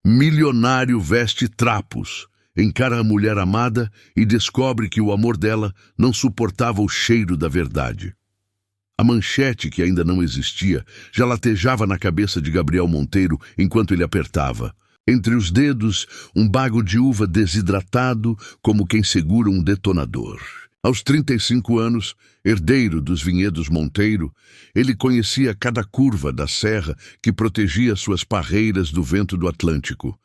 Milionário veste trapos, encara a mulher amada e descobre que o amor dela não suportava o cheiro da verdade. A manchete, que ainda não existia, já latejava na cabeça de Gabriel Monteiro enquanto ele apertava. Entre os dedos, um bago de uva desidratado, como quem segura um detonador. Aos 35 anos, herdeiro dos vinhedos Monteiro, ele conhecia cada curva da serra que protegia suas parreiras do vento do Atlântico,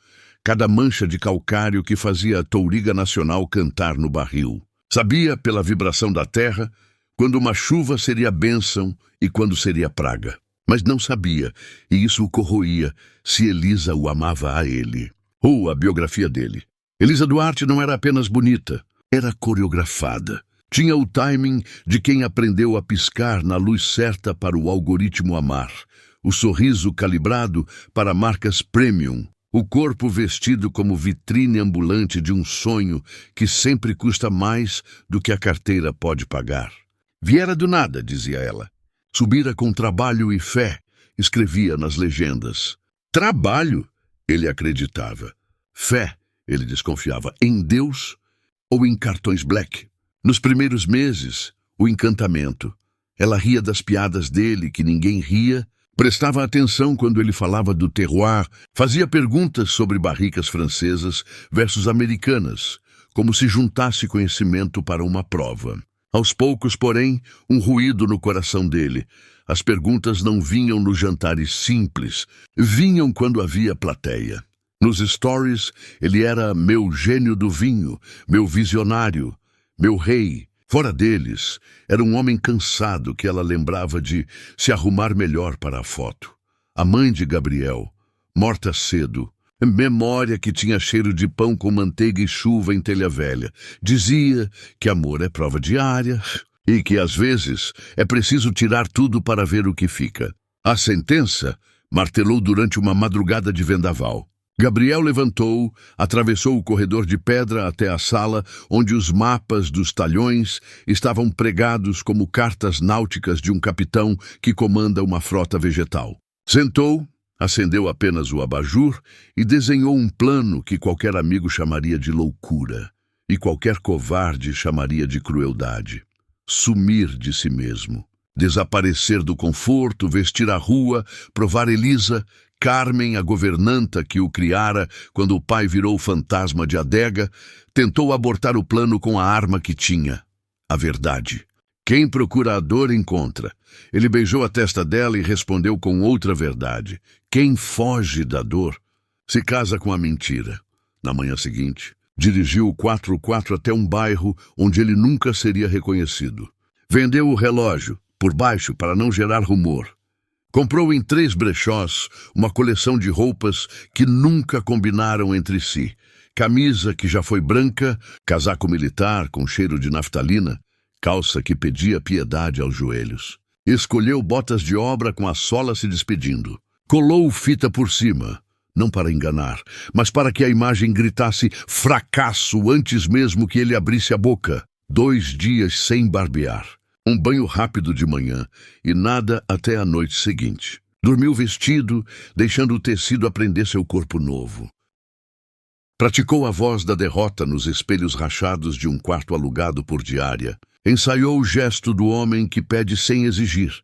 cada mancha de calcário que fazia a touriga nacional cantar no barril. Sabia, pela vibração da terra, quando uma chuva seria bênção e quando seria praga. Mas não sabia, e isso o corroía, se Elisa o amava a ele. Ou a biografia dele. Elisa Duarte não era apenas bonita, era coreografada. Tinha o timing de quem aprendeu a piscar na luz certa para o algoritmo amar, o sorriso calibrado para marcas premium, o corpo vestido como vitrine ambulante de um sonho que sempre custa mais do que a carteira pode pagar. Viera do nada, dizia ela. Subira com trabalho e fé, escrevia nas legendas. Trabalho, ele acreditava. Fé, ele desconfiava, em Deus ou em cartões black. Nos primeiros meses, o encantamento. Ela ria das piadas dele, que ninguém ria, prestava atenção quando ele falava do terroir, fazia perguntas sobre barricas francesas versus americanas, como se juntasse conhecimento para uma prova. Aos poucos, porém, um ruído no coração dele. As perguntas não vinham nos jantares simples, vinham quando havia plateia. Nos stories, ele era meu gênio do vinho, meu visionário, meu rei. Fora deles, era um homem cansado que ela lembrava de se arrumar melhor para a foto. A mãe de Gabriel, morta cedo, memória que tinha cheiro de pão com manteiga e chuva em telha velha. Dizia que amor é prova diária e que, às vezes, é preciso tirar tudo para ver o que fica. A sentença martelou durante uma madrugada de vendaval. Gabriel levantou, atravessou o corredor de pedra até a sala, onde os mapas dos talhões estavam pregados como cartas náuticas de um capitão que comanda uma frota vegetal. Sentou, acendeu apenas o abajur e desenhou um plano que qualquer amigo chamaria de loucura e qualquer covarde chamaria de crueldade. Sumir de si mesmo, desaparecer do conforto, vestir a rua, provar Elisa, Carmen, a governanta que o criara quando o pai virou fantasma de adega, tentou abortar o plano com a arma que tinha, a verdade. Quem procura a dor encontra. Ele beijou a testa dela e respondeu com outra verdade. Quem foge da dor se casa com a mentira. Na manhã seguinte, dirigiu o 4x4 até um bairro onde ele nunca seria reconhecido. Vendeu o relógio, por baixo, para não gerar rumor. Comprou em 3 brechós uma coleção de roupas que nunca combinaram entre si. Camisa que já foi branca, casaco militar com cheiro de naftalina, calça que pedia piedade aos joelhos. Escolheu botas de obra com a sola se despedindo. Colou fita por cima, não para enganar, mas para que a imagem gritasse fracasso antes mesmo que ele abrisse a boca. 2 dias sem barbear. Um banho rápido de manhã e nada até a noite seguinte. Dormiu vestido, deixando o tecido aprender seu corpo novo. Praticou a voz da derrota nos espelhos rachados de um quarto alugado por diária. Ensaiou o gesto do homem que pede sem exigir,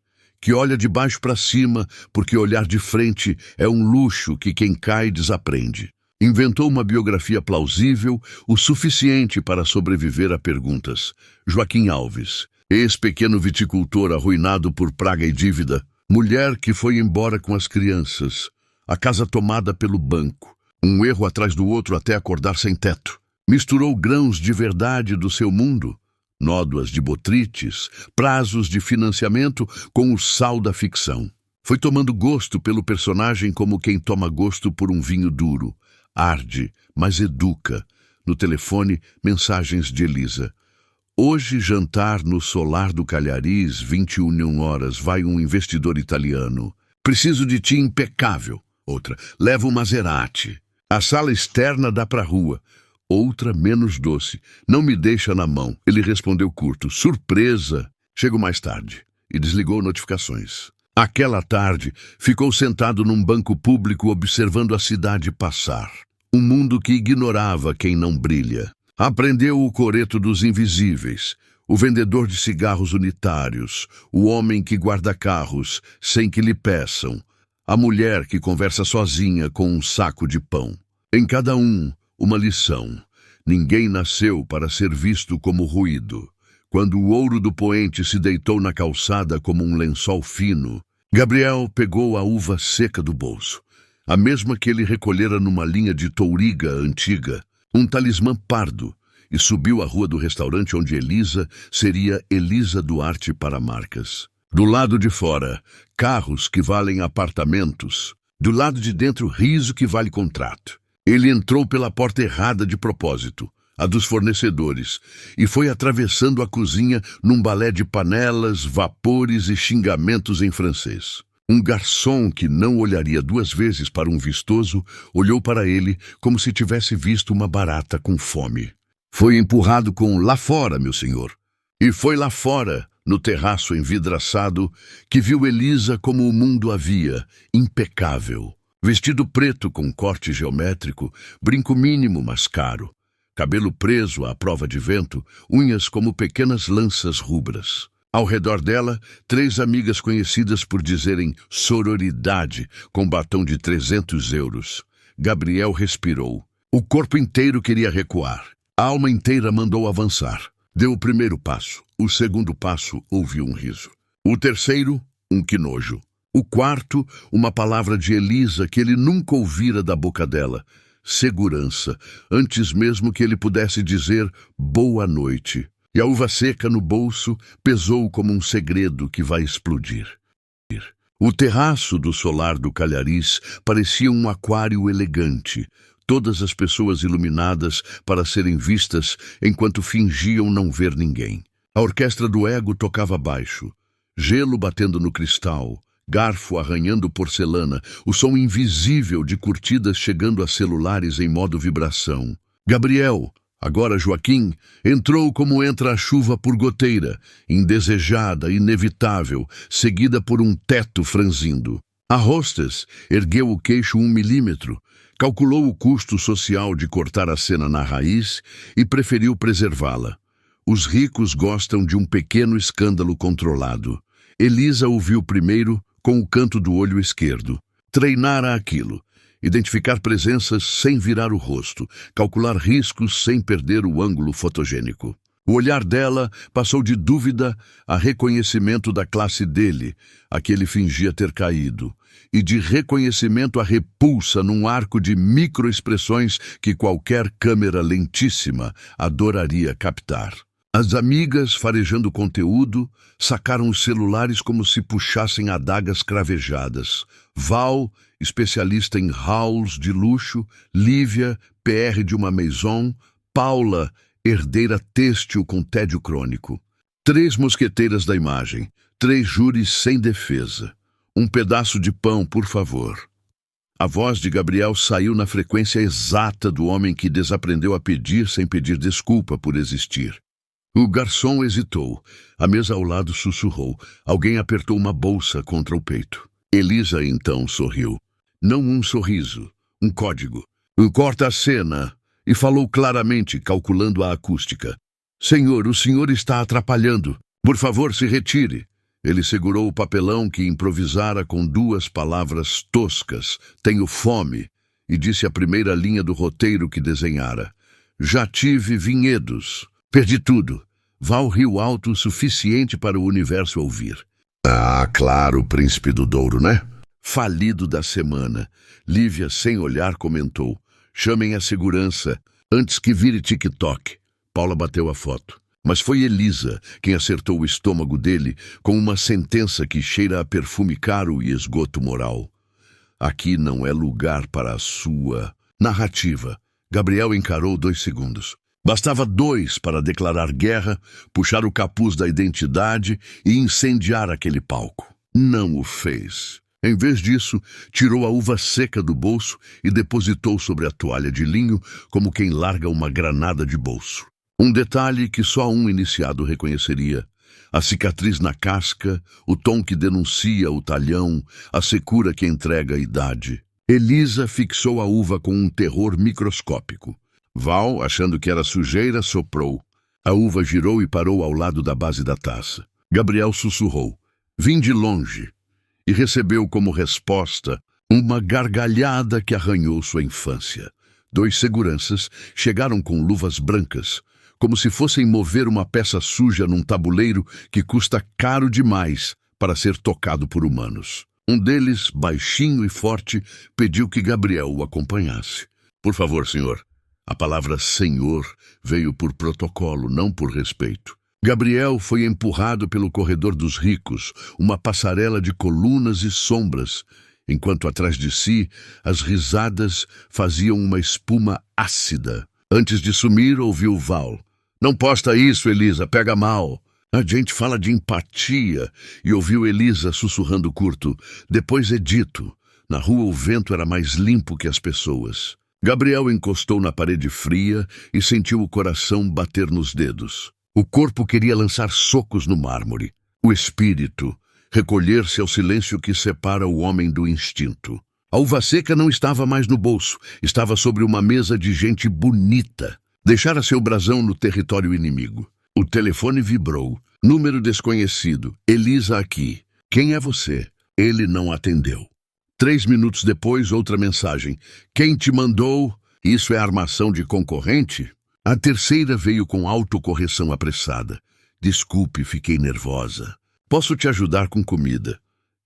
que olha de baixo para cima porque olhar de frente é um luxo que quem cai desaprende. Inventou uma biografia plausível o suficiente para sobreviver a perguntas. Joaquim Alves, ex-pequeno viticultor arruinado por praga e dívida, mulher que foi embora com as crianças, a casa tomada pelo banco, um erro atrás do outro até acordar sem teto. Misturou grãos de verdade do seu mundo, nódoas de botrites, prazos de financiamento com o sal da ficção. Foi tomando gosto pelo personagem como quem toma gosto por um vinho duro. Arde, mas educa. No telefone, mensagens de Elisa. Hoje, jantar no solar do Calhariz, 21 horas, vai um investidor italiano. Preciso de ti impecável. Outra, leva o Maserati. A sala externa dá para a rua. Outra, menos doce. Não me deixa na mão. Ele respondeu curto. Surpresa. Chego mais tarde. E desligou notificações. Aquela tarde, ficou sentado num banco público observando a cidade passar. Um mundo que ignorava quem não brilha. Aprendeu o coreto dos invisíveis, o vendedor de cigarros unitários, o homem que guarda carros sem que lhe peçam, a mulher que conversa sozinha com um saco de pão. Em cada um, uma lição. Ninguém nasceu para ser visto como ruído. Quando o ouro do poente se deitou na calçada como um lençol fino, Gabriel pegou a uva seca do bolso, a mesma que ele recolhera numa linha de touriga antiga, um talismã pardo, e subiu a rua do restaurante onde Elisa seria Elisa Duarte para marcas. Do lado de fora, carros que valem apartamentos. Do lado de dentro, riso que vale contrato. Ele entrou pela porta errada de propósito, a dos fornecedores, e foi atravessando a cozinha num balé de panelas, vapores e xingamentos em francês. Um garçom que não olharia duas vezes para um vistoso, olhou para ele como se tivesse visto uma barata com fome. Foi empurrado com "lá fora, meu senhor". E foi lá fora, no terraço envidraçado, que viu Elisa como o mundo a via, impecável. Vestido preto com corte geométrico, brinco mínimo mas caro. Cabelo preso à prova de vento, unhas como pequenas lanças rubras. Ao redor dela, 3 amigas conhecidas por dizerem sororidade, com batom de 300 euros. Gabriel respirou. O corpo inteiro queria recuar. A alma inteira mandou avançar. Deu o primeiro passo. O segundo passo, ouviu um riso. O terceiro, um que nojo. O quarto, uma palavra de Elisa que ele nunca ouvira da boca dela. Segurança, antes mesmo que ele pudesse dizer boa noite. E a uva seca no bolso pesou como um segredo que vai explodir. O terraço do solar do Calhariz parecia um aquário elegante. Todas as pessoas iluminadas para serem vistas enquanto fingiam não ver ninguém. A orquestra do ego tocava baixo, gelo batendo no cristal, garfo arranhando porcelana, o som invisível de curtidas chegando a celulares em modo vibração. Gabriel, agora Joaquim, entrou como entra a chuva por goteira, indesejada, inevitável, seguida por um teto franzindo. A hostess ergueu o queixo 1 milímetro, calculou o custo social de cortar a cena na raiz e preferiu preservá-la. Os ricos gostam de um pequeno escândalo controlado. Elisa ouviu primeiro com o canto do olho esquerdo. Treinara aquilo. Identificar presenças sem virar o rosto. Calcular riscos sem perder o ângulo fotogênico. O olhar dela passou de dúvida a reconhecimento da classe dele, a que ele fingia ter caído, e de reconhecimento a repulsa num arco de microexpressões que qualquer câmera lentíssima adoraria captar. As amigas, farejando conteúdo, sacaram os celulares como se puxassem adagas cravejadas. Val, especialista em hauls de luxo, Lívia, PR de uma maison, Paula, herdeira têxtil com tédio crônico. 3 mosqueteiras da imagem, 3 júris sem defesa. Um pedaço de pão, por favor. A voz de Gabriel saiu na frequência exata do homem que desaprendeu a pedir sem pedir desculpa por existir. O garçom hesitou. A mesa ao lado sussurrou. Alguém apertou uma bolsa contra o peito. Elisa então sorriu. Não um sorriso, um código. Corta a cena. E falou claramente, calculando a acústica. Senhor, o senhor está atrapalhando. Por favor, se retire. Ele segurou o papelão que improvisara com 2 palavras toscas. Tenho fome. E disse a primeira linha do roteiro que desenhara. Já tive vinhedos. Perdi tudo. Val riu alto o suficiente para o universo ouvir. Ah, claro, príncipe do Douro, né? Falido da semana. Lívia, sem olhar, comentou. Chamem a segurança, antes que vire TikTok. Paula bateu a foto. Mas foi Elisa quem acertou o estômago dele com uma sentença que cheira a perfume caro e esgoto moral. Aqui não é lugar para a sua narrativa. Gabriel encarou 2 segundos. Bastava 2 para declarar guerra, puxar o capuz da identidade e incendiar aquele palco. Não o fez. Em vez disso, tirou a uva seca do bolso e depositou sobre a toalha de linho como quem larga uma granada de bolso. Um detalhe que só um iniciado reconheceria. a cicatriz na casca, o tom que denuncia o talhão, a secura que entrega a idade. Elisa fixou a uva com um terror microscópico. Val, achando que era sujeira, soprou. A uva girou e parou ao lado da base da taça. Gabriel sussurrou: "Vim de longe", e recebeu como resposta uma gargalhada que arranhou sua infância. 2 seguranças chegaram com luvas brancas, como se fossem mover uma peça suja num tabuleiro que custa caro demais para ser tocado por humanos. Um deles, baixinho e forte, pediu que Gabriel o acompanhasse. "Por favor, senhor." A palavra senhor veio por protocolo, não por respeito. Gabriel foi empurrado pelo corredor dos ricos, uma passarela de colunas e sombras, enquanto atrás de si as risadas faziam uma espuma ácida. Antes de sumir, ouviu Val: "Não posta isso, Elisa, pega mal." A gente fala de empatia, e ouviu Elisa sussurrando curto: "Depois é dito." Na rua o vento era mais limpo que as pessoas. Gabriel encostou na parede fria e sentiu o coração bater nos dedos. O corpo queria lançar socos no mármore. O espírito recolher-se ao silêncio que separa o homem do instinto. A uva seca não estava mais no bolso, estava sobre uma mesa de gente bonita. Deixara seu brasão no território inimigo. O telefone vibrou. Número desconhecido. "Elisa aqui." "Quem é você?" Ele não atendeu. 3 minutos depois, outra mensagem: "Quem te mandou? Isso é armação de concorrente?" A terceira veio com autocorreção apressada: "Desculpe, fiquei nervosa. Posso te ajudar com comida."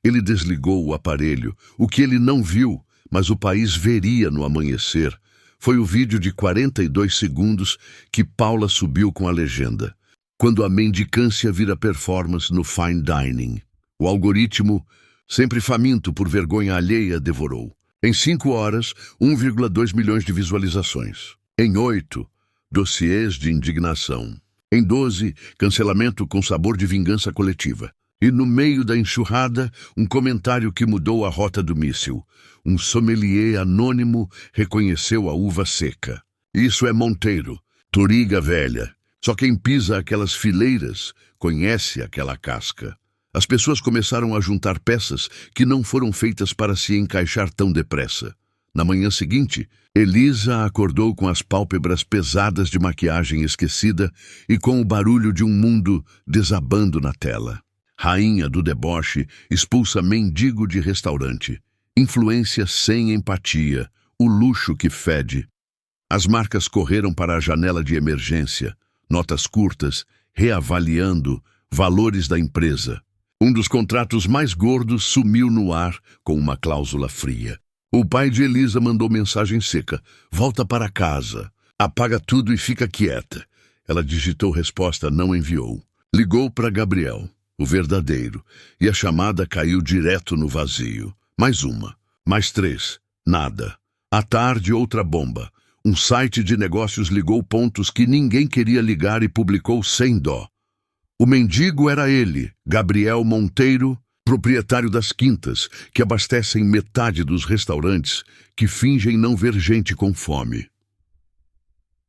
Ele desligou o aparelho. O que ele não viu, mas o país veria no amanhecer, foi o vídeo de 42 segundos que Paula subiu com a legenda: "Quando a mendicância vira performance no fine dining." O algoritmo, sempre faminto por vergonha alheia, devorou. Em 5 horas, 1,2 milhões de visualizações. Em 8, dossiês de indignação. Em 12, cancelamento com sabor de vingança coletiva. E no meio da enxurrada, um comentário que mudou a rota do míssil. Um sommelier anônimo reconheceu a uva seca. "Isso é Monteiro, Toriga velha. Só quem pisa aquelas fileiras conhece aquela casca." As pessoas começaram a juntar peças que não foram feitas para se encaixar tão depressa. Na manhã seguinte, Elisa acordou com as pálpebras pesadas de maquiagem esquecida e com o barulho de um mundo desabando na tela. Rainha do deboche expulsa mendigo de restaurante. Influência sem empatia. O luxo que fede. As marcas correram para a janela de emergência. Notas curtas, reavaliando valores da empresa. Um dos contratos mais gordos sumiu no ar com uma cláusula fria. O pai de Elisa mandou mensagem seca: "Volta para casa. Apaga tudo e fica quieta." Ela digitou resposta, não enviou. Ligou para Gabriel, o verdadeiro, e a chamada caiu direto no vazio. Mais uma, mais 3, nada. À tarde, outra bomba. Um site de negócios ligou pontos que ninguém queria ligar e publicou sem dó. O mendigo era ele, Gabriel Monteiro, proprietário das quintas, que abastecem metade dos restaurantes, que fingem não ver gente com fome.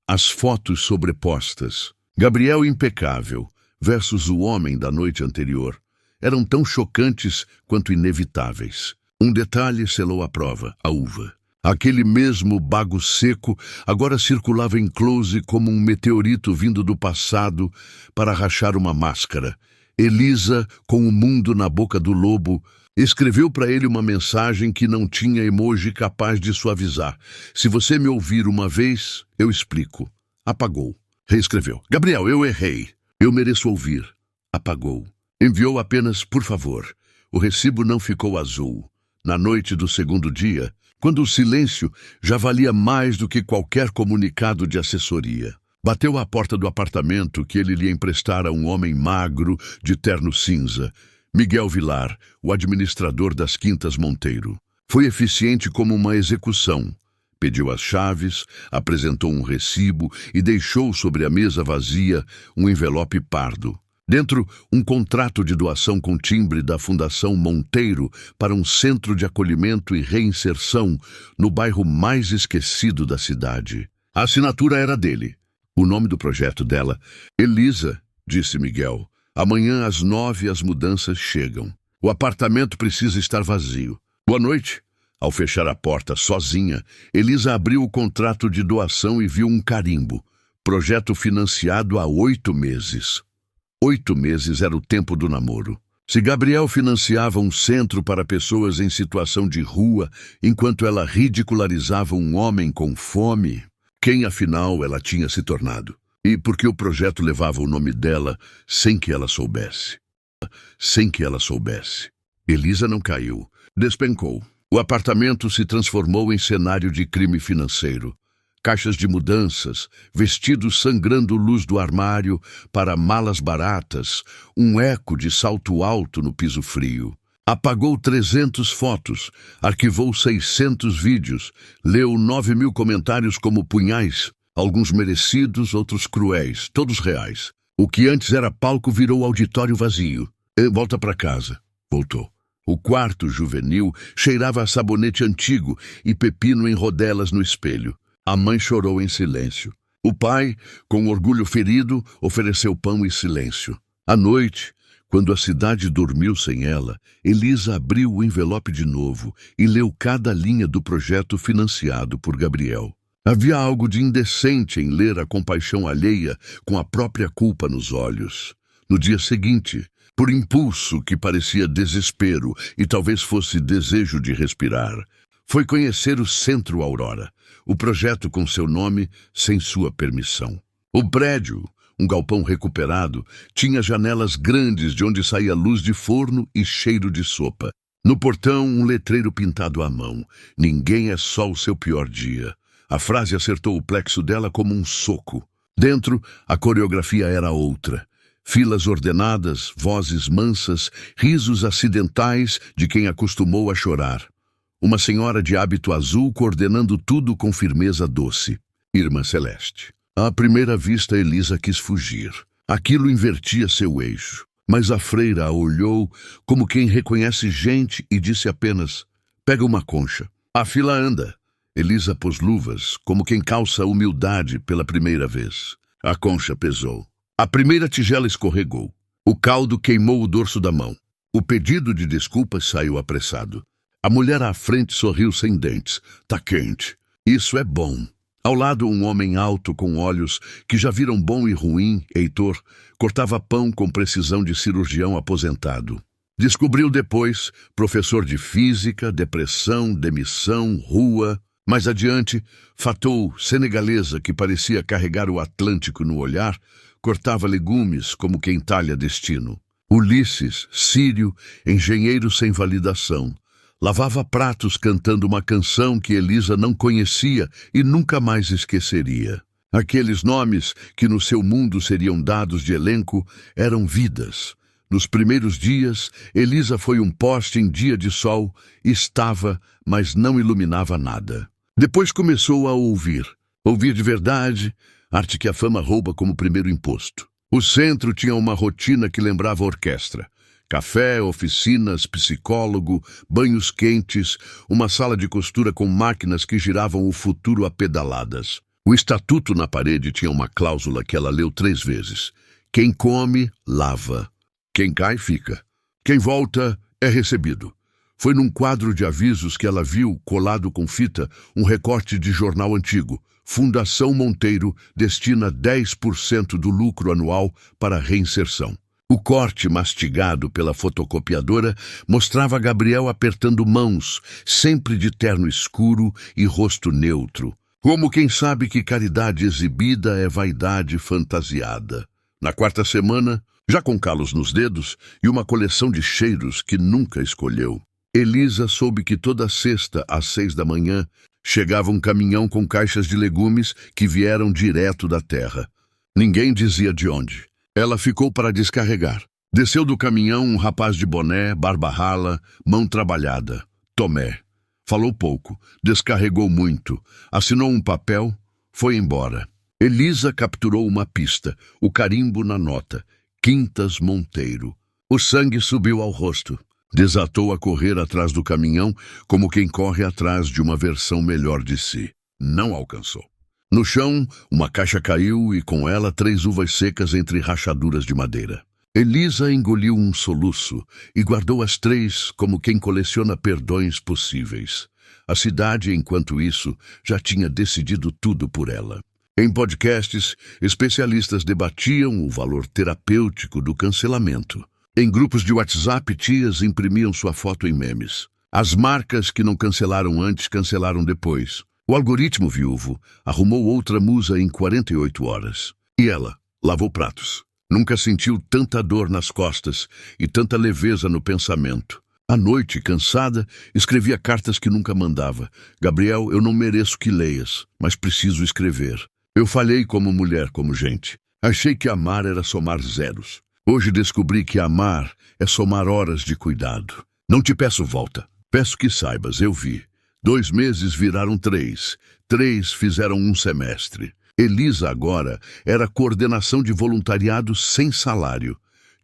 As fotos sobrepostas. Gabriel impecável versus o homem da noite anterior eram tão chocantes quanto inevitáveis. Um detalhe selou a prova: a uva. Aquele mesmo bago seco agora circulava em close como um meteorito vindo do passado para rachar uma máscara. Elisa, com o mundo na boca do lobo, escreveu para ele uma mensagem que não tinha emoji capaz de suavizar. "Se você me ouvir uma vez, eu explico." Apagou. Reescreveu: "Gabriel, eu errei. Eu mereço ouvir." Apagou. Enviou apenas "por favor." O recibo não ficou azul. Na noite do segundo dia, quando o silêncio já valia mais do que qualquer comunicado de assessoria, bateu à porta do apartamento que ele lhe emprestara um homem magro de terno cinza, Miguel Vilar, o administrador das Quintas Monteiro. Foi eficiente como uma execução. Pediu as chaves, apresentou um recibo e deixou sobre a mesa vazia um envelope pardo. Dentro, um contrato de doação com timbre da Fundação Monteiro para um centro de acolhimento e reinserção no bairro mais esquecido da cidade. A assinatura era dele. O nome do projeto dela: "Elisa", disse Miguel. Amanhã às 9 as mudanças chegam. O apartamento precisa estar vazio. Boa noite. Ao fechar a porta sozinha, Elisa abriu o contrato de doação e viu um carimbo. Projeto financiado há 8 meses. 8 meses era o tempo do namoro. Se Gabriel financiava um centro para pessoas em situação de rua, enquanto ela ridicularizava um homem com fome, quem afinal ela tinha se tornado? E por que o projeto levava o nome dela sem que ela soubesse? Sem que ela soubesse. Elisa não caiu, despencou. O apartamento se transformou em cenário de crime financeiro. Caixas de mudanças, vestidos sangrando luz do armário para malas baratas, um eco de salto alto no piso frio. Apagou 300 fotos, arquivou 600 vídeos, leu 9.000 comentários como punhais, alguns merecidos, outros cruéis, todos reais. O que antes era palco virou auditório vazio. Volta para casa. Voltou. O quarto juvenil cheirava a sabonete antigo e pepino em rodelas no espelho. A mãe chorou em silêncio. O pai, com orgulho ferido, ofereceu pão e silêncio. À noite, quando a cidade dormiu sem ela, Elisa abriu o envelope de novo e leu cada linha do projeto financiado por Gabriel. Havia algo de indecente em ler a compaixão alheia com a própria culpa nos olhos. No dia seguinte, por impulso que parecia desespero e talvez fosse desejo de respirar, foi conhecer o Centro Aurora, o projeto com seu nome sem sua permissão. O prédio, um galpão recuperado, tinha janelas grandes de onde saía luz de forno e cheiro de sopa. No portão, um letreiro pintado à mão. Ninguém é só o seu pior dia. A frase acertou o plexo dela como um soco. Dentro, a coreografia era outra. Filas ordenadas, vozes mansas, risos acidentais de quem acostumou a chorar. Uma senhora de hábito azul coordenando tudo com firmeza doce. Irmã Celeste. À primeira vista, Elisa quis fugir. Aquilo invertia seu eixo. Mas a freira a olhou como quem reconhece gente e disse apenas: "Pega uma concha." A fila anda. Elisa pôs luvas, como quem calça humildade pela primeira vez. A concha pesou. A primeira tigela escorregou. O caldo queimou o dorso da mão. O pedido de desculpas saiu apressado. A mulher à frente sorriu sem dentes. "Tá quente. Isso é bom." Ao lado, um homem alto com olhos que já viram bom e ruim, Heitor, cortava pão com precisão de cirurgião aposentado. Descobriu depois, professor de física, depressão, demissão, rua. Mais adiante, Fatou, senegalesa que parecia carregar o Atlântico no olhar, cortava legumes como quem talha destino. Ulisses, sírio, engenheiro sem validação. Lavava pratos cantando uma canção que Elisa não conhecia e nunca mais esqueceria. Aqueles nomes que no seu mundo seriam dados de elenco eram vidas. Nos primeiros dias, Elisa foi um poste em dia de sol, estava, mas não iluminava nada. Depois começou a ouvir de verdade, arte que a fama rouba como primeiro imposto. O centro tinha uma rotina que lembrava a orquestra. Café, oficinas, psicólogo, banhos quentes, uma sala de costura com máquinas que giravam o futuro a pedaladas. O estatuto na parede tinha uma cláusula que ela leu 3 vezes. Quem come, lava. Quem cai, fica. Quem volta, é recebido. Foi num quadro de avisos que ela viu, colado com fita, um recorte de jornal antigo. Fundação Monteiro destina 10% do lucro anual para reinserção. O corte mastigado pela fotocopiadora mostrava Gabriel apertando mãos, sempre de terno escuro e rosto neutro. Como quem sabe que caridade exibida é vaidade fantasiada. Na 4ª semana, já com calos nos dedos e uma coleção de cheiros que nunca escolheu, Elisa soube que toda sexta, às 6 da manhã, chegava um caminhão com caixas de legumes que vieram direto da terra. Ninguém dizia de onde. Ela ficou para descarregar. Desceu do caminhão um rapaz de boné, barba rala, mão trabalhada. Tomé. Falou pouco, descarregou muito, assinou um papel, foi embora. Elisa capturou uma pista, o carimbo na nota. Quintas Monteiro. O sangue subiu ao rosto. Desatou a correr atrás do caminhão, como quem corre atrás de uma versão melhor de si. Não alcançou. No chão, uma caixa caiu e com ela 3 uvas secas entre rachaduras de madeira. Elisa engoliu um soluço e guardou as 3 como quem coleciona perdões possíveis. A cidade, enquanto isso, já tinha decidido tudo por ela. Em podcasts, especialistas debatiam o valor terapêutico do cancelamento. Em grupos de WhatsApp, tias imprimiam sua foto em memes. As marcas que não cancelaram antes, cancelaram depois. O algoritmo viúvo arrumou outra musa em 48 horas. E ela lavou pratos. Nunca sentiu tanta dor nas costas e tanta leveza no pensamento. À noite, cansada, escrevia cartas que nunca mandava. Gabriel, eu não mereço que leias, mas preciso escrever. Eu falhei como mulher, como gente. Achei que amar era somar zeros. Hoje descobri que amar é somar horas de cuidado. Não te peço volta. Peço que saibas, eu vi. 2 meses viraram 3. 3 fizeram 1 semestre. Elisa agora era coordenação de voluntariado sem salário.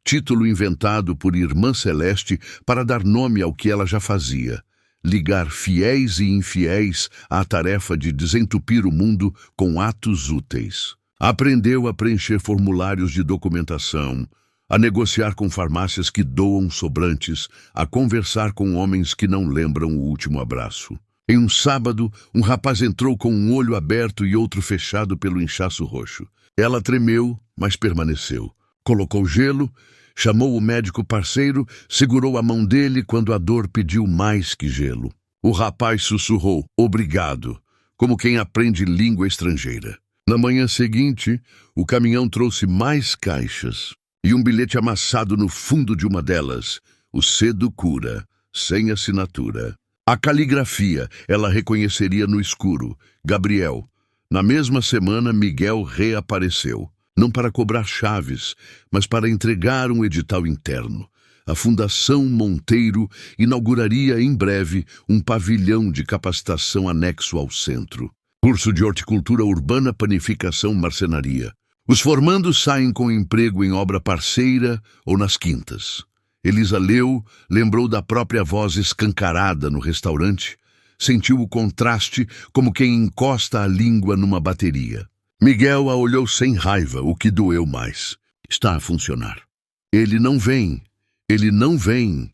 Título inventado por Irmã Celeste para dar nome ao que ela já fazia. Ligar fiéis e infiéis à tarefa de desentupir o mundo com atos úteis. Aprendeu a preencher formulários de documentação, a negociar com farmácias que doam sobrantes, a conversar com homens que não lembram o último abraço. Em um sábado, um rapaz entrou com um olho aberto e outro fechado pelo inchaço roxo. Ela tremeu, mas permaneceu. Colocou gelo, chamou o médico parceiro, segurou a mão dele quando a dor pediu mais que gelo. O rapaz sussurrou, obrigado, como quem aprende língua estrangeira. Na manhã seguinte, o caminhão trouxe mais caixas e um bilhete amassado no fundo de uma delas. O cedo cura, sem assinatura. A caligrafia ela reconheceria no escuro. Gabriel. Na mesma semana, Miguel reapareceu. Não para cobrar chaves, mas para entregar um edital interno. A Fundação Monteiro inauguraria em breve um pavilhão de capacitação anexo ao centro. Curso de horticultura urbana, panificação, marcenaria. Os formandos saem com emprego em obra parceira ou nas quintas. Elisa leu, lembrou da própria voz escancarada no restaurante, sentiu o contraste como quem encosta a língua numa bateria. Miguel a olhou sem raiva, o que doeu mais. Está a funcionar. Ele não vem. Ele não vem.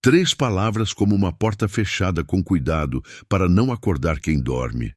3 palavras como uma porta fechada com cuidado para não acordar quem dorme.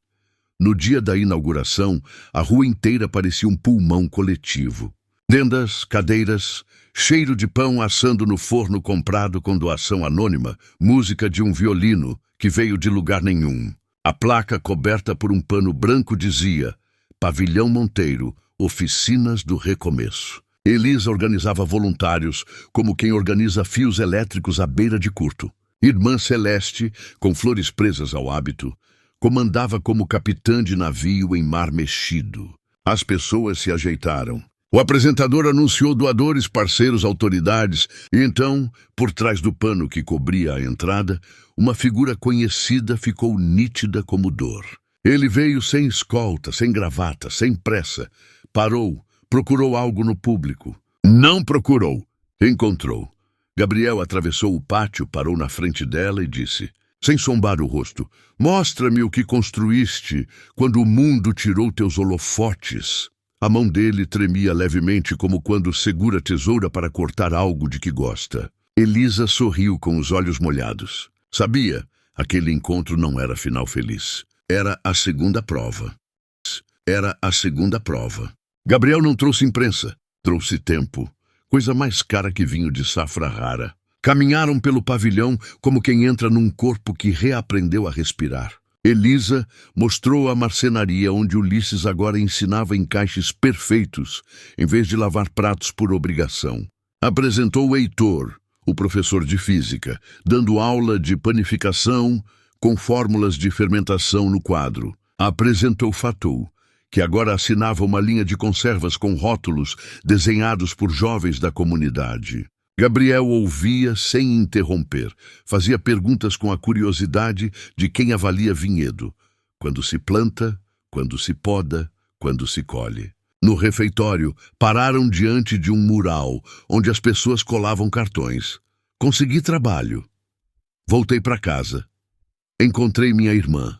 No dia da inauguração, a rua inteira parecia um pulmão coletivo. Tendas, cadeiras, cheiro de pão assando no forno comprado com doação anônima, música de um violino que veio de lugar nenhum. A placa coberta por um pano branco dizia: Pavilhão Monteiro, Oficinas do Recomeço. Elisa organizava voluntários como quem organiza fios elétricos à beira de curto. Irmã Celeste, com flores presas ao hábito, comandava como capitã de navio em mar mexido. As pessoas se ajeitaram. O apresentador anunciou doadores, parceiros, autoridades, e então, por trás do pano que cobria a entrada, uma figura conhecida ficou nítida como dor. Ele veio sem escolta, sem gravata, sem pressa. Parou, procurou algo no público. Não procurou. Encontrou. Gabriel atravessou o pátio, parou na frente dela e disse, sem sombar o rosto, mostra-me o que construíste quando o mundo tirou teus holofotes. A mão dele tremia levemente como quando segura a tesoura para cortar algo de que gosta. Elisa sorriu com os olhos molhados. Sabia, aquele encontro não era final feliz. Era a segunda prova. Era a segunda prova. Gabriel não trouxe imprensa, trouxe tempo. Coisa mais cara que vinho de safra rara. Caminharam pelo pavilhão como quem entra num corpo que reaprendeu a respirar. Elisa mostrou a marcenaria onde Ulisses agora ensinava encaixes perfeitos, em vez de lavar pratos por obrigação. Apresentou o Heitor, o professor de física, dando aula de panificação com fórmulas de fermentação no quadro. Apresentou Fatou, que agora assinava uma linha de conservas com rótulos desenhados por jovens da comunidade. Gabriel ouvia sem interromper, fazia perguntas com a curiosidade de quem avalia vinhedo. Quando se planta, quando se poda, quando se colhe. No refeitório, pararam diante de um mural, onde as pessoas colavam cartões. Consegui trabalho. Voltei para casa. Encontrei minha irmã.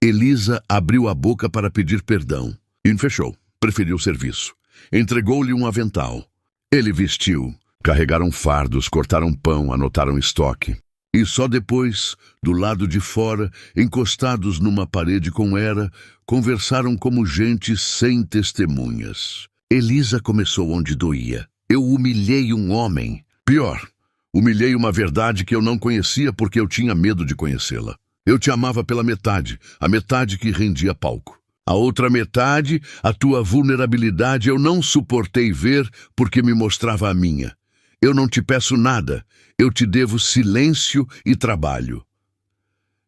Elisa abriu a boca para pedir perdão. E fechou. Preferiu o serviço. Entregou-lhe um avental. Ele vestiu. Carregaram fardos, cortaram pão, anotaram estoque. E só depois, do lado de fora, encostados numa parede com Hera, conversaram como gente sem testemunhas. Elisa começou onde doía. Eu humilhei um homem. Pior, humilhei uma verdade que eu não conhecia porque eu tinha medo de conhecê-la. Eu te amava pela metade, a metade que rendia palco. A outra metade, a tua vulnerabilidade, eu não suportei ver porque me mostrava a minha. Eu não te peço nada, eu te devo silêncio e trabalho.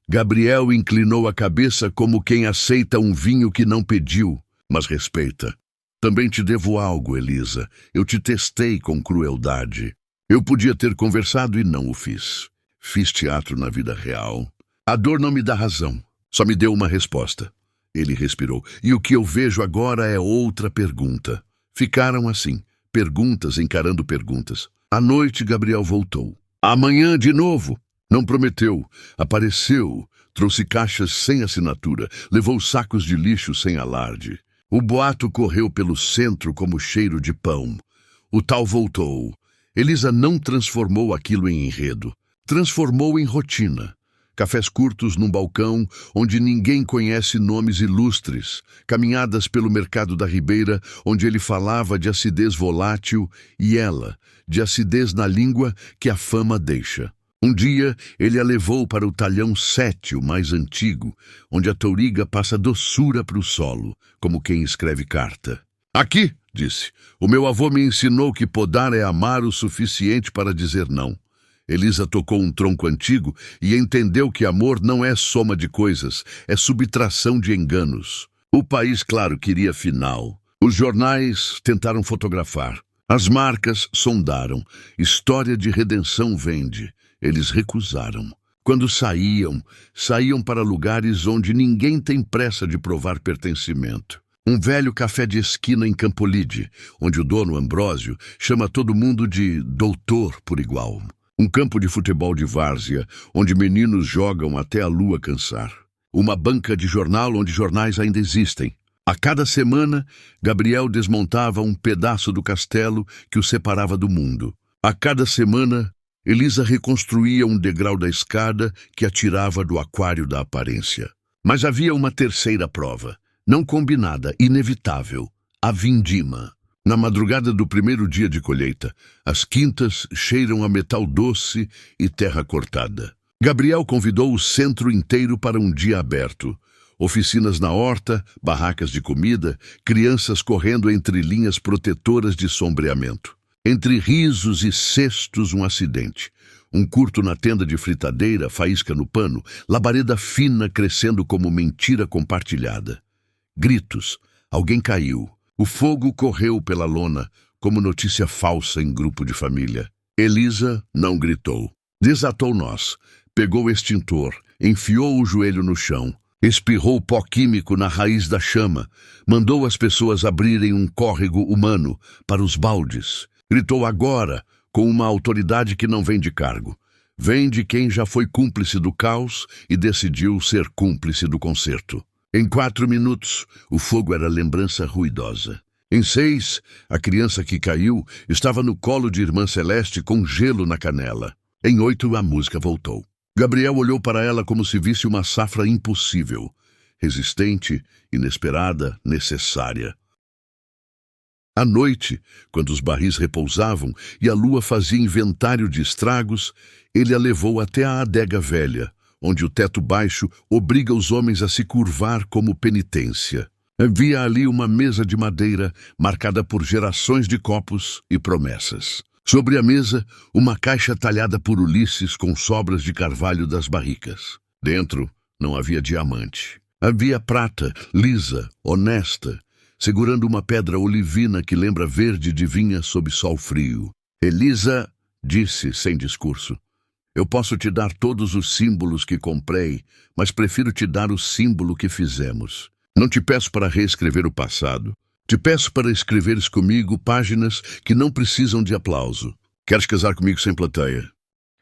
Gabriel inclinou a cabeça como quem aceita um vinho que não pediu, mas respeita. Também te devo algo, Elisa. Eu te testei com crueldade. Eu podia ter conversado e não o fiz. Fiz teatro na vida real. A dor não me dá razão, só me deu uma resposta. Ele respirou. E o que eu vejo agora é outra pergunta. Ficaram assim, perguntas encarando perguntas. À noite, Gabriel voltou. Amanhã de novo. Não prometeu. Apareceu. Trouxe caixas sem assinatura. Levou sacos de lixo sem alarde. O boato correu pelo centro como cheiro de pão. O tal voltou. Elisa não transformou aquilo em enredo. Transformou em rotina. Cafés curtos num balcão onde ninguém conhece nomes ilustres, caminhadas pelo mercado da Ribeira, onde ele falava de acidez volátil e ela, de acidez na língua que a fama deixa. Um dia, ele a levou para o talhão 7, o mais antigo, onde a touriga passa doçura para o solo, como quem escreve carta. Aqui, disse, o meu avô me ensinou que podar é amar o suficiente para dizer não. Elisa tocou um tronco antigo e entendeu que amor não é soma de coisas, é subtração de enganos. O país, claro, queria final. Os jornais tentaram fotografar. As marcas sondaram. História de redenção vende. Eles recusaram. Quando saíam para lugares onde ninguém tem pressa de provar pertencimento. Um velho café de esquina em Campolide, onde o dono Ambrósio chama todo mundo de doutor por igual. Um campo de futebol de várzea, onde meninos jogam até a lua cansar. Uma banca de jornal onde jornais ainda existem. A cada semana, Gabriel desmontava um pedaço do castelo que o separava do mundo. A cada semana, Elisa reconstruía um degrau da escada que a tirava do aquário da aparência. Mas havia uma terceira prova, não combinada, inevitável, a vindima. Na madrugada do primeiro dia de colheita, as quintas cheiram a metal doce e terra cortada. Gabriel convidou o centro inteiro para um dia aberto. Oficinas na horta, barracas de comida, crianças correndo entre linhas protetoras de sombreamento. Entre risos e cestos, um acidente. Um curto na tenda de fritadeira, faísca no pano, labareda fina crescendo como mentira compartilhada. Gritos. Alguém caiu. O fogo correu pela lona, como notícia falsa em grupo de família. Elisa não gritou. Desatou nós. Pegou o extintor, enfiou o joelho no chão, espirrou pó químico na raiz da chama, mandou as pessoas abrirem um córrego humano para os baldes. Gritou agora, com uma autoridade que não vem de cargo. Vem de quem já foi cúmplice do caos e decidiu ser cúmplice do concerto. Em 4 minutos, o fogo era lembrança ruidosa. Em 6, a criança que caiu estava no colo de Irmã Celeste com gelo na canela. Em 8, a música voltou. Gabriel olhou para ela como se visse uma safra impossível, resistente, inesperada, necessária. À noite, quando os barris repousavam e a lua fazia inventário de estragos, ele a levou até a adega velha, onde o teto baixo obriga os homens a se curvar como penitência. Havia ali uma mesa de madeira marcada por gerações de copos e promessas. Sobre a mesa, uma caixa talhada por Ulisses com sobras de carvalho das barricas. Dentro, não havia diamante. Havia prata, lisa, honesta, segurando uma pedra olivina que lembra verde de vinha sob sol frio. Elisa disse sem discurso: eu posso te dar todos os símbolos que comprei, mas prefiro te dar o símbolo que fizemos. Não te peço para reescrever o passado. Te peço para escreveres comigo páginas que não precisam de aplauso. Queres casar comigo sem plateia?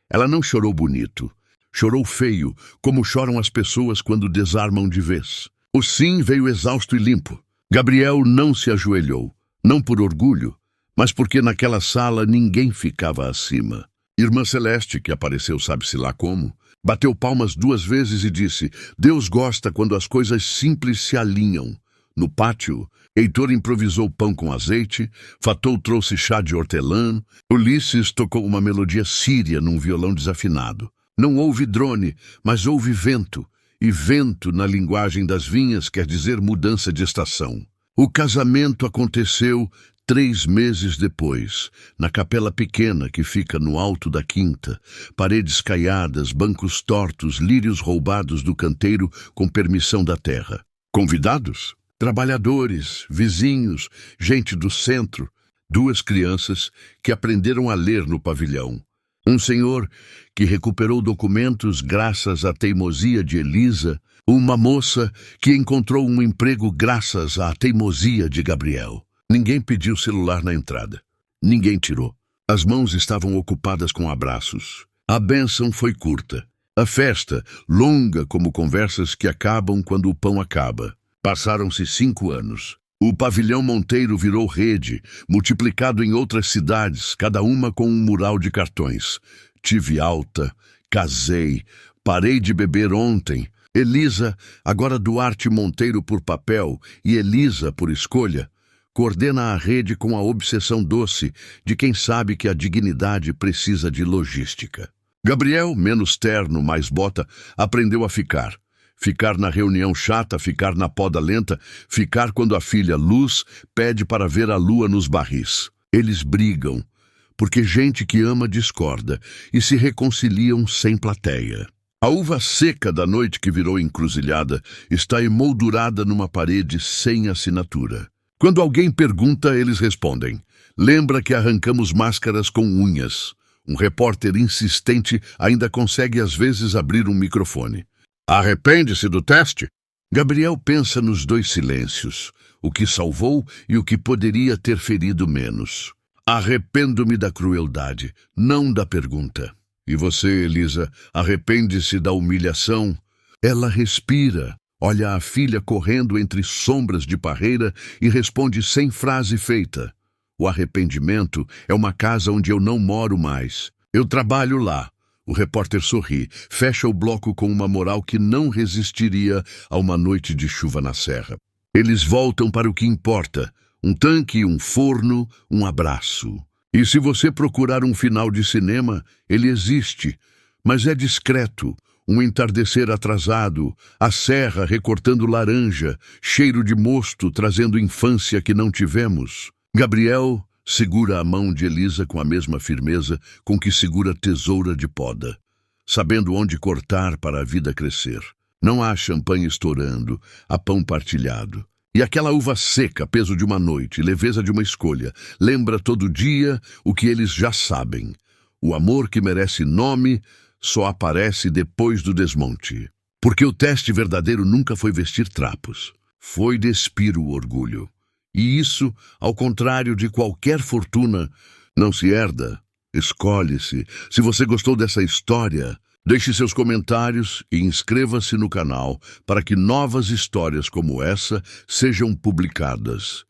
Ela não chorou bonito. Chorou feio, como choram as pessoas quando desarmam de vez. O sim veio exausto e limpo. Gabriel não se ajoelhou, não por orgulho, mas porque naquela sala ninguém ficava acima. Irmã Celeste, que apareceu sabe-se lá como, bateu palmas 2 vezes e disse: Deus gosta quando as coisas simples se alinham. No pátio, Heitor improvisou pão com azeite, Fatou trouxe chá de hortelã, Ulisses tocou uma melodia síria num violão desafinado. Não houve drone, mas houve vento, e vento na linguagem das vinhas quer dizer mudança de estação. O casamento aconteceu 3 meses depois, na capela pequena que fica no alto da quinta, paredes caiadas, bancos tortos, lírios roubados do canteiro com permissão da terra. Convidados? Trabalhadores, vizinhos, gente do centro, 2 crianças que aprenderam a ler no pavilhão. Um senhor que recuperou documentos graças à teimosia de Elisa, uma moça que encontrou um emprego graças à teimosia de Gabriel. Ninguém pediu celular na entrada. Ninguém tirou. As mãos estavam ocupadas com abraços. A bênção foi curta. A festa, longa como conversas que acabam quando o pão acaba. Passaram-se 5 anos. O pavilhão Monteiro virou rede, multiplicado em outras cidades, cada uma com um mural de cartões. Tive alta, casei, parei de beber ontem. Elisa, agora Duarte Monteiro por papel e Elisa por escolha, coordena a rede com a obsessão doce de quem sabe que a dignidade precisa de logística. Gabriel, menos terno, mais bota, aprendeu a ficar. Ficar na reunião chata, ficar na poda lenta, ficar quando a filha Luz pede para ver a lua nos barris. Eles brigam, porque gente que ama discorda, e se reconciliam sem plateia. A uva seca da noite que virou encruzilhada está emoldurada numa parede sem assinatura. Quando alguém pergunta, eles respondem: lembra que arrancamos máscaras com unhas. Um repórter insistente ainda consegue às vezes abrir um microfone. Arrepende-se do teste? Gabriel pensa nos 2 silêncios, o que salvou e o que poderia ter ferido menos. Arrependo-me da crueldade, não da pergunta. E você, Elisa, arrepende-se da humilhação? Ela respira, olha a filha correndo entre sombras de parreira e responde sem frase feita. O arrependimento é uma casa onde eu não moro mais. Eu trabalho lá. O repórter sorri, fecha o bloco com uma moral que não resistiria a uma noite de chuva na serra. Eles voltam para o que importa: um tanque, um forno, um abraço. E se você procurar um final de cinema, ele existe, mas é discreto. Um entardecer atrasado, a serra recortando laranja, cheiro de mosto trazendo infância que não tivemos. Gabriel segura a mão de Elisa com a mesma firmeza com que segura tesoura de poda, sabendo onde cortar para a vida crescer. Não há champanhe estourando, há pão partilhado. E aquela uva seca, peso de uma noite, leveza de uma escolha, lembra todo dia o que eles já sabem. O amor que merece nome só aparece depois do desmonte. Porque o teste verdadeiro nunca foi vestir trapos, foi despir o orgulho. E isso, ao contrário de qualquer fortuna, não se herda, escolhe-se. Se você gostou dessa história, deixe seus comentários e inscreva-se no canal para que novas histórias como essa sejam publicadas.